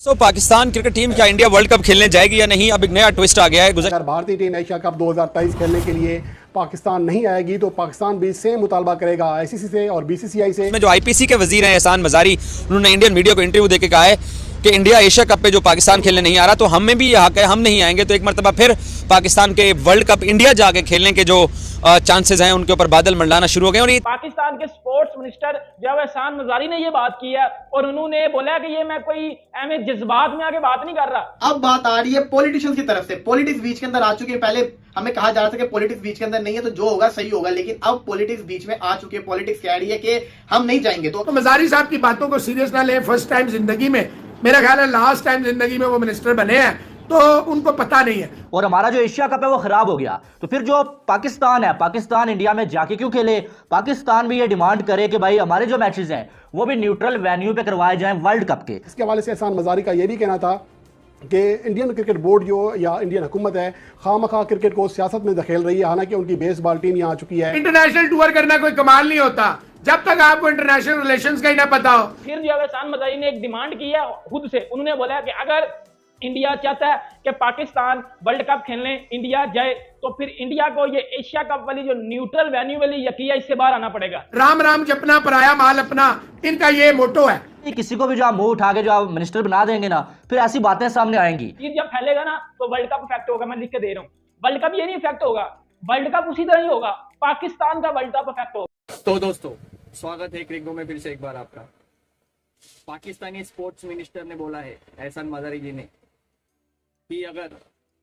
Pakistan cricket team क्या India world cup खेलने जाएगी या नहीं? अब एक नया ट्विस्ट आ गया है। अगर भारतीय टीम एशिया कप 2023 खेलने के लिए पाकिस्तान नहीं आएगी तो पाकिस्तान भी सेम मुतालबा करेगा आईसीसी से और बीसीसीआई से। जो आईपीसी के वजीर हैं एहसान मजारी, उन्होंने इंडियन मीडिया को इंटरव्यू देकर कहा है कि इंडिया एशिया कप पे जो पाकिस्तान खेलने नहीं आ रहा तो हमें भी यह हक है, हम नहीं आएंगे। तो एक मरतबा फिर पाकिस्तान के वर्ल्ड कप इंडिया जाके खेलने के जो चांसेस हैं उनके ऊपर बादल मंडलाना शुरू हो गए। और पाकिस्तान के स्पोर्ट्स मिनिस्टर जब एहसान मजारी ने ये बात की है और उन्होंने बोला कि ये मैं कोई एम जज्बात में आके बात नहीं कर रहा। अब बात आ रही है पॉलिटिशियंस की तरफ से। पॉलिटिक्स बीच के अंदर आ चुकी है। पहले हमें कहा जा रहा था कि पॉलिटिक्स बीच के अंदर नहीं है तो जो होगा सही होगा, लेकिन अब पॉलिटिक्स बीच में आ चुकी है। पॉलिटिक्स कह रही है कि हम नहीं जाएंगे। तो मजारी साहब की बातों को सीरियस ना लें। फर्स्ट टाइम जिंदगी में, मेरा ख्याल है लास्ट टाइम जिंदगी में वो मिनिस्टर बने हैं, तो उनको पता नहीं है। और हमारा जो एशिया कप है वो खराब हो गया, तो फिर जो पाकिस्तान है, पाकिस्तान इंडिया में जाके क्यों खेले? पाकिस्तान भी ये डिमांड करे कि भाई हमारे जो मैचेस हैं वो भी न्यूट्रल वेन्यू पे करवाए जाएं वर्ल्ड कप के। इसके हवाले से एहसान मजारी का यह भी कहना था कि इंडियन क्रिकेट बोर्ड जो या इंडियन हुकूमत है खामखा क्रिकेट को सियासत में धकेल रही है, हालांकि उनकी बेसबॉल टीम यहाँ आ चुकी है। इंटरनेशनल टूर करना कोई कमाल नहीं होता जब तक आपको इंटरनेशनल रिलेशंस का ही ना पता हो। फिर जो एहसान मजारी ने एक डिमांड की है खुद से, उन्होंने बोला कि अगर इंडिया चाहता है कि पाकिस्तान वर्ल्ड कप खेलने इंडिया जाए तो फिर इंडिया को ये एशिया कप वाली जो न्यूट्रल वेन्यू वाली यकीया इससे बाहर आना पड़ेगा। राम राम जपना पराया माल अपना, इनका ये मोटो है। किसी को भी जो आप मुंह उठा के जो आप मिनिस्टर बना देंगे ना, फिर ऐसी बातें सामने आएंगी। ये जब फैलेगा ना तो वर्ल्ड कप इफेक्ट होगा। मैं लिख के दे रहा हूँ, वर्ल्ड कप ये नहीं इफेक्ट होगा, वर्ल्ड कप उसी तरह ही होगा, पाकिस्तान का वर्ल्ड कप इफेक्ट होगा। तो दोस्तों, स्वागत है क्रिकेट में फिर से एक बार आपका। पाकिस्तानी स्पोर्ट्स मिनिस्टर ने बोला है, एहसान मजारी जी ने, कि अगर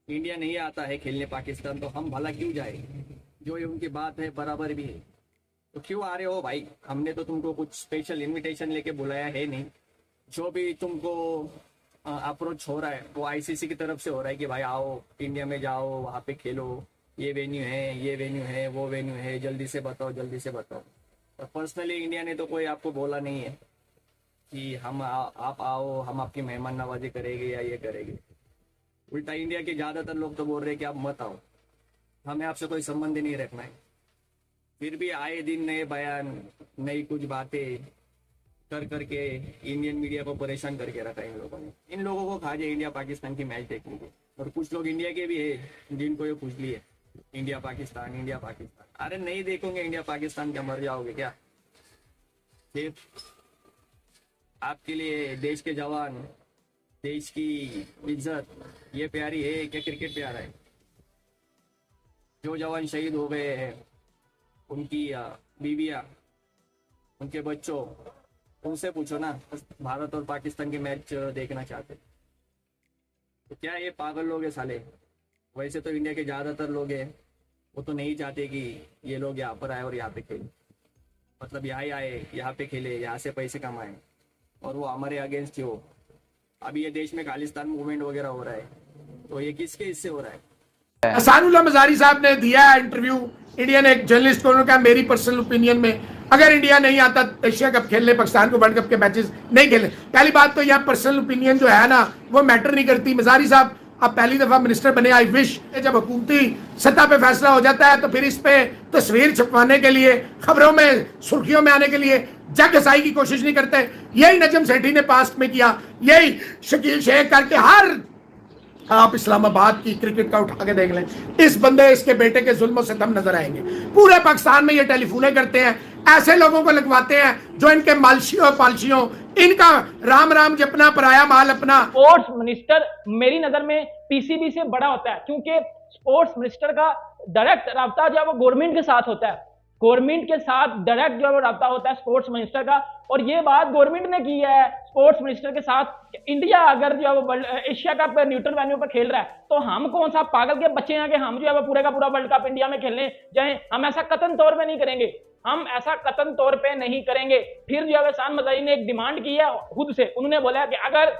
इंडिया नहीं आता है खेलने पाकिस्तान तो हम भला क्यों जाए। जो ये उनकी बात है बराबर भी है, तो क्यों आ रहे हो भाई? हमने तो तुमको कुछ स्पेशल इनविटेशन लेके बुलाया है नहीं। जो भी तुमको अप्रोच हो रहा है वो आईसीसी की तरफ से हो रहा है कि भाई आओ इंडिया में जाओ, वहाँ पे खेलो, ये वेन्यू है, ये वेन्यू है, वो वेन्यू है, जल्दी से बताओ, जल्दी से बताओ। और पर्सनली इंडिया ने तो कोई आपको बोला नहीं है कि आप आओ, हम आपकी मेहमान नवाजी करेंगे या ये करेंगे। उल्टा इंडिया के ज़्यादातर लोग तो बोल रहे हैं कि आप मत आओ, हमें आपसे कोई संबंध ही नहीं रखना है। फिर भी आए दिन नए बयान, नई कुछ बातें कर करके इंडियन मीडिया को परेशान करके रखा है इन लोगों ने। इन लोगों को खा जाए इंडिया पाकिस्तान की मैच देखने के। और कुछ लोग इंडिया के भी है जिनको ये पूछ लिए इंडिया पाकिस्तान, इंडिया पाकिस्तान। अरे नहीं देखोगे इंडिया पाकिस्तान, क्या मर जाओगे क्या? सिर्फ आपके लिए देश के जवान, देश की इज्जत ये प्यारी है क्या क्रिकेट प्यारा है? जो जवान शहीद हो गए हैं, उनकी बीवियां, उनके बच्चों, उनसे पूछो ना भारत और पाकिस्तान की मैच देखना चाहते तो क्या ये पागल लोग हैं साले? वैसे तो इंडिया के ज़्यादातर लोग हैं वो तो नहीं चाहते कि ये लोग यहाँ पर आए और यहाँ पे खेले, मतलब यहाँ ही आए, यहाँ पे खेले, यहाँ से पैसे कमाए और वो हमारे अगेंस्ट ही हो। अभी ये देश में खालिस्तान मूवमेंट वगैरह हो रहा है, तो ये किसके हिस्से हो रहा है? एहसानुल्लाह मजारी साहब ने दिया है इंटरव्यू इंडियन एक जर्नलिस्ट को। उन्होंने कहा मेरी पर्सनल ओपिनियन में अगर इंडिया नहीं आता एशिया कप खेलने, पाकिस्तान को वर्ल्ड कप के मैचेस नहीं खेले। पहली बात तो यह पर्सनल ओपिनियन जो है ना वो मैटर नहीं करती। मजारी साहब अब पहली दफा मिनिस्टर बने, आई विश जब हुकूमती सतह पे फैसला हो जाता है तो फिर इस पे तस्वीर छपवाने के लिए, खबरों में, सुर्खियों में आने के लिए जग घसाई की कोशिश नहीं करते। यही नजम सेठी ने पास्ट में किया, यही शकील शेख करके हर, आप इस्लामाबाद की क्रिकेट का उठा के देख लें, इस बंदे इसके बेटे के जुल्म से दम नजर आएंगे। पूरे पाकिस्तान में ये टेलीफोने करते हैं, ऐसे लोगों को लगवाते हैं जो इनके मालशियों पालशियों, इनका राम राम जपना पराया माल अपना। स्पोर्ट्स मिनिस्टर मेरी नजर में पीसीबी से बड़ा होता है, क्योंकि स्पोर्ट्स मिनिस्टर का डायरेक्ट राब्ता जो है वो गवर्नमेंट के साथ होता है। गवर्नमेंट के साथ डायरेक्ट जो है वो राब्ता होता है स्पोर्ट्स मिनिस्टर का। और ये बात गवर्नमेंट ने की है स्पोर्ट्स मिनिस्टर के साथ। इंडिया अगर जो है वो एशिया कप न्यूट्रल वेन्यू पर खेल रहा है तो हम कौन सा पागल के बच्चे हैं कि हम जो है वो पूरे का पूरा वर्ल्ड कप इंडिया में खेलने जाएं? हम ऐसा कतन तौर पे नहीं करेंगे, हम ऐसा कतन तौर पे नहीं करेंगे। फिर जो है एहसान मजारी ने एक डिमांड की है खुद से, उन्होंने बोला कि अगर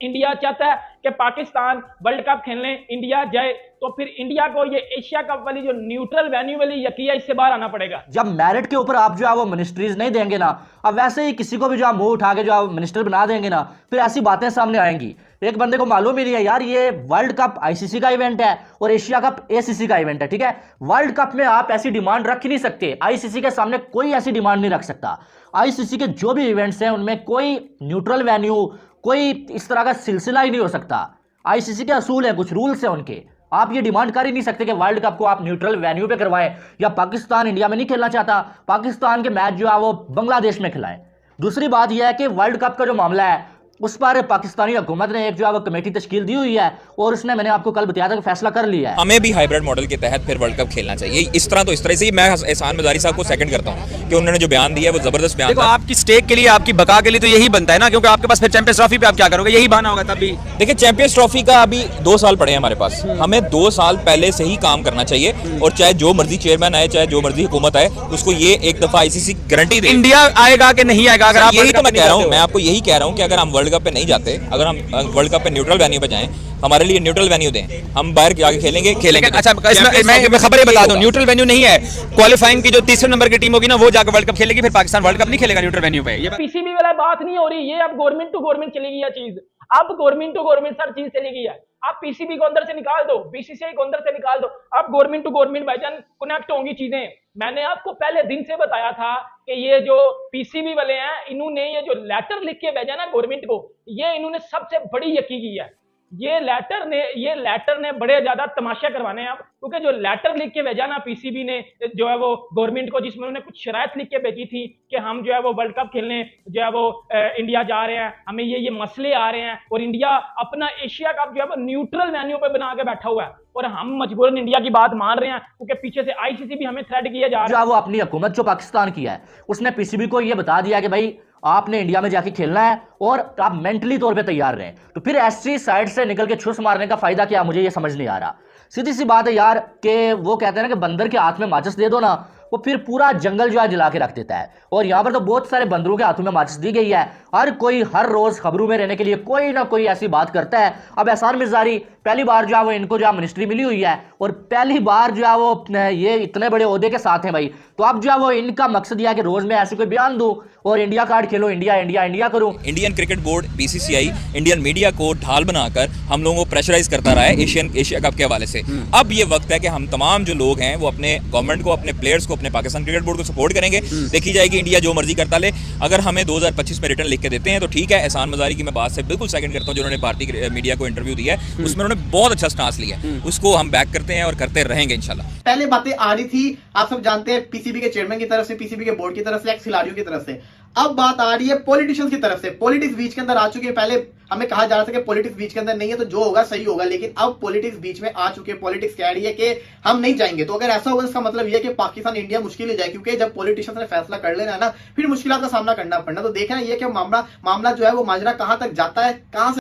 इंडिया चाहता है कि पाकिस्तान वर्ल्ड कप खेलने इंडिया जाए तो फिर इंडिया को ये एशिया कप वाली जो न्यूट्रल वेन्यू वाली यकीया इससे बाहर आना पड़ेगा। जब मेरिट के ऊपर आप जो है वो मिनिस्ट्रीज नहीं देंगे ना, अब वैसे ही किसी को भी जो आप मुंह उठा के जो आप मिनिस्टर बना देंगे ना, फिर ऐसी बातें सामने आएंगी। एक बंदे को मालूम ही नहीं है यार ये वर्ल्ड कप आईसीसी का इवेंट है और एशिया कप एसीसी का इवेंट है, ठीक है। वर्ल्ड कप में आप ऐसी डिमांड रख ही नहीं सकते, आईसीसी के सामने कोई ऐसी डिमांड नहीं रख सकता। आईसीसी के जो भी इवेंट्स हैं उनमें कोई न्यूट्रल वेन्यू, कोई इस तरह का सिलसिला ही नहीं हो सकता। आईसीसी के असूल है, कुछ रूल्स हैं उनके। आप ये डिमांड कर ही नहीं सकते कि वर्ल्ड कप को आप न्यूट्रल वेन्यू पे करवाएं, या पाकिस्तान इंडिया में नहीं खेलना चाहता, पाकिस्तान के मैच जो है वो बांग्लादेश में खिलाएं। दूसरी बात यह है कि वर्ल्ड कप का जो मामला है उस पर पाकिस्तानी हुकूमत ने एक जो है वो कमेटी तश्कील दी हुई है, और उसने, मैंने आपको कल बताया था कि फैसला कर लिया है। हमें भी हाइब्रिड मॉडल के तहत फिर वर्ल्ड कप खेलना चाहिए। इस तरह से ही मैं एहसान मजारी साहब को सेकंड करता हूं कि उन्होंने जो बयान दिया है वो जबरदस्त बयान देखो था। आपकी स्टेक के लिए, आपकी बका के लिए तो यही बनता है ना, क्योंकि आपके पास फिर चैंपियंस ट्रॉफी पे आप क्या करोगे, यही बहाना होगा तब भी। देखिए चैंपियंस ट्रॉफी का अभी 2 साल पड़े हैं हमारे पास, हमें 2 साल पहले से ही काम करना चाहिए, और चाहे जो मर्जी चेयरमैन आए, चाहे जो मर्जी हुकूमत आए, उसको ये एक दफा आईसीसी गारंटी दे। इंडिया आएगा कि नहीं आएगा, अगर आप यही तो मैं कह रहा हूं, मैं आपको यही कह रहा हूं कि अगर हम वर्ल्ड कप पे नहीं जाते, अगर हम वर्ल्ड कप पे न्यूट्रल वेन्यू पे जाएं, हमारे लिए न्यूट्रल वेन्यू दें, हम बाहर जाके खेलेंगे। अच्छा इसमें मैं खबरें बता दूं, न्यूट्रल वेन्यू नहीं है, क्वालिफाइंग की जो तीसरे नंबर की टीम होगी ना वो जाकर वर्ल्ड कप खेलेगी, फिर पाकिस्तान वर्ल्ड कप नहीं खेलेगा न्यूट्रल वेन्यू पे। ये पीसीबी वाला बात नहीं हो रही, ये अब गवर्नमेंट टू गवर्नमेंट चली गई है चीज। अब गवर्नमेंट टू गवर्नमेंट सर चीज चली गई है। आप पीसीबी को अंदर से निकाल दो, बीसीसीआई को अंदर से निकाल दो, अब गवर्नमेंट टू गवर्नमेंट भाईजान कनेक्ट होंगी चीजें। मैंने आपको पहले दिन से बताया था कि ये जो पीसीबी वाले हैं, इन्होंने ये जो लेटर लिख के भेजा ना गवर्नमेंट को, ये इन्होंने सबसे बड़ी यकी की है। ये लेटर ने बड़े ज्यादा तमाशा करवाने हैं अब, क्योंकि जो लेटर लिख के भेजा ना पीसीबी ने जो है वो गवर्नमेंट को, जिसमें उन्होंने कुछ शराइत लिख के भेजी थी कि हम जो है वो वर्ल्ड कप खेलने जो है वो इंडिया जा रहे हैं, हमें ये मसले आ रहे हैं, और इंडिया अपना एशिया कप जो है वो न्यूट्रल वेन्यू पे बना के बैठा हुआ है, और हम मजबूरन इंडिया की बात मान रहे हैं, क्योंकि पीछे से आईसीसी भी हमें थ्रेट किया जा रहा है। वो अपनी हुकूमत जो पाकिस्तान की है, उसने पीसीबी को यह बता दिया कि भाई आपने इंडिया में जाके खेलना है और आप मेंटली तौर पे तैयार रहें। तो फिर ऐसी साइड से निकल के छुस मारने का फायदा क्या, मुझे ये समझ नहीं आ रहा। सीधी सी बात है यार कि वो कहते हैं ना कि बंदर के हाथ में माचिस दे दो ना, वो फिर पूरा जंगल जो है जला के रख देता है। और यहाँ पर तो बहुत सारे बंदरों के हाथों में माचिस दी गई है। हर कोई हर रोज खबरों में रहने के लिए कोई ना कोई ऐसी बात करता है। अब एहसान मिर्जारी पहली बार जो है वो इनको जो है मिनिस्ट्री मिली हुई है, और पहली बार जो है वो ये इतने बड़े ओहदे के साथ हैं भाई, तो अब जो है वो इनका मकसद यह है कि रोज मैं ऐसे कोई बयान दूं और इंडिया कार्ड खेलो, इंडिया इंडिया इंडिया करूं। Indian cricket board, BCCI, Indian media को ढाल बनाकर हम लोगों को प्रेशराइज करता रहा है एशिया कप के हवाले से। अब ये वक्त है कि हम तमाम जो लोग हैं वो अपने गवर्नमेंट को, अपने प्लेयर्स को, अपने पाकिस्तान क्रिकेट बोर्ड को सपोर्ट करेंगे। देखी जाएगी इंडिया जो मर्जी करता ले, अगर हमें 2025 में रिटर्न लिख के देते हैं तो ठीक है। एहसान मजारी की मैं बात से बिल्कुल सेकंड करता हूं, जिन्होंने भारतीय मीडिया को इंटरव्यू दिया है उसमें उन्होंने बहुत अच्छा स्टांस लिया है, उसको हम बैक करते हैं और करते रहेंगे इंशाल्लाह। पहले बातें आ रही थी, आप सब जानते हैं, पीसीबी के चेयरमैन की तरफ से, पीसीबी के बोर्ड की तरफ से, एक्स खिलाड़ियों की तरफ से। अब बात आ रही है पॉलिटिशियंस की तरफ से। पॉलिटिक्स बीच के अंदर आ चुकी है। पहले हमें कहा जा रहा था कि पॉलिटिक्स बीच के अंदर नहीं है तो जो होगा सही होगा, लेकिन अब पॉलिटिक्स बीच में आ चुके हैं। पॉलिटिक्स कह रही है कि हम नहीं जाएंगे। तो अगर ऐसा होगा इसका मतलब यह है कि पाकिस्तान इंडिया मुश्किल हो जाए, क्योंकि जब पॉलिटिशियंस ने फैसला कर लेना है ना, फिर मुश्किल का सामना करना पड़ना। तो देखना यह कि मामला जो है वो माजरा कहां तक जाता है, कहां से